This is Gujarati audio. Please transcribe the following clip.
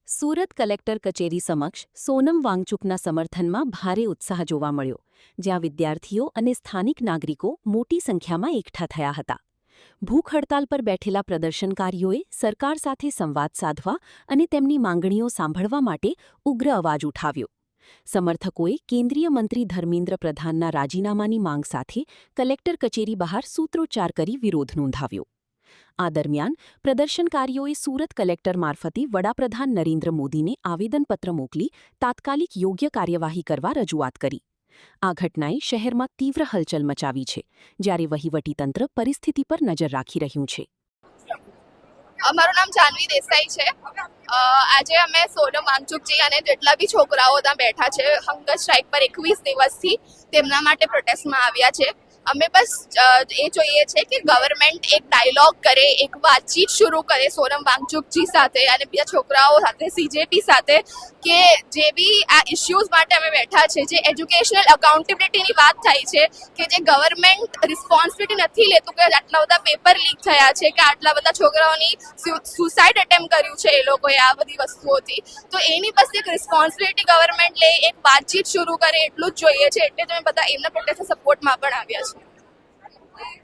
સુરત કલેક્ટર કચેરી સમક્ષ સોનમ વાંગચુકના સમર્થનમાં ભારે ઉત્સાહ જોવા મળ્યો, જ્યાં વિદ્યાર્થીઓ અને સ્થાનિક નાગરિકો મોટી સંખ્યામાં એકઠા થયા હતા. ભૂખ હડતાલ પર બેઠેલા પ્રદર્શનકારીઓએ સરકાર સાથે સંવાદ સાધવા અને તેમની માંગણીઓ સાંભળવા માટે ઉગ્ર અવાજ ઉઠાવ્યો. સમર્થકોએ કેન્દ્રીય મંત્રી ધર્મેન્દ્ર પ્રધાનના રાજીનામાની માંગ સાથે કલેક્ટર કચેરી બહાર સૂત્રોચ્ચાર કરી વિરોધ નોંધાવ્યો. આ દરમિયાન પ્રદર્શનકારીઓએ સુરત કલેક્ટર મારફતે વડાપ્રધાન નરેન્દ્ર મોદીને આવેદનપત્ર મોકલી તાત્કાલિક યોગ્ય કાર્યવાહી કરવા રજૂઆત કરી. આ ઘટનાએ શહેરમાં તીવ્ર હલચલ મચાવી છે, જ્યારે વહીવટીતંત્ર પરિસ્થિતિ પર નજર રાખી રહ્યું છે. મારું નામ જાનવી દેસાઈ છે. આજે અમે સોનમ વાંગચુકજી અને જેટલા બી છોકરાઓ ત્યાં બેઠા છે હંગર સ્ટ્રાઇક પર 21 દિવસથી તેમના માટે પ્રોટેસ્ટમાં આવ્યા છે. અમે બસ એ જોઈએ છે કે ગવર્મેન્ટ એક ડાયલોગ કરે, એક વાતચીત શરૂ કરે સોનમ વાંગચુકજી સાથે અને બીજા છોકરાઓ સાથે, સીજેપી સાથે, કે જે બી આ ઇશ્યુઝ માટે અમે બેઠા છે, જે એજ્યુકેશનલ અકાઉન્ટેબિલિટીની વાત થાય છે, કે જે ગવર્મેન્ટ રિસ્પોન્સિબિલિટી નથી લેતું, કે આટલા બધા પેપર લીક થયા છે, કે આટલા બધા છોકરાઓની સુસાઇડ અટેમ્પ કર્યું છે એ લોકોએ આ બધી વસ્તુઓથી, તો એની બસ એક રિસ્પોન્સિબિલિટી ગવર્મેન્ટ લે, એક વાતચીત શરૂ કરે, એટલું જ જોઈએ છે. એટલે જ અમે બધા એમના પ્રોટેસ્ટના સપોર્ટમાં પણ આવ્યા છે.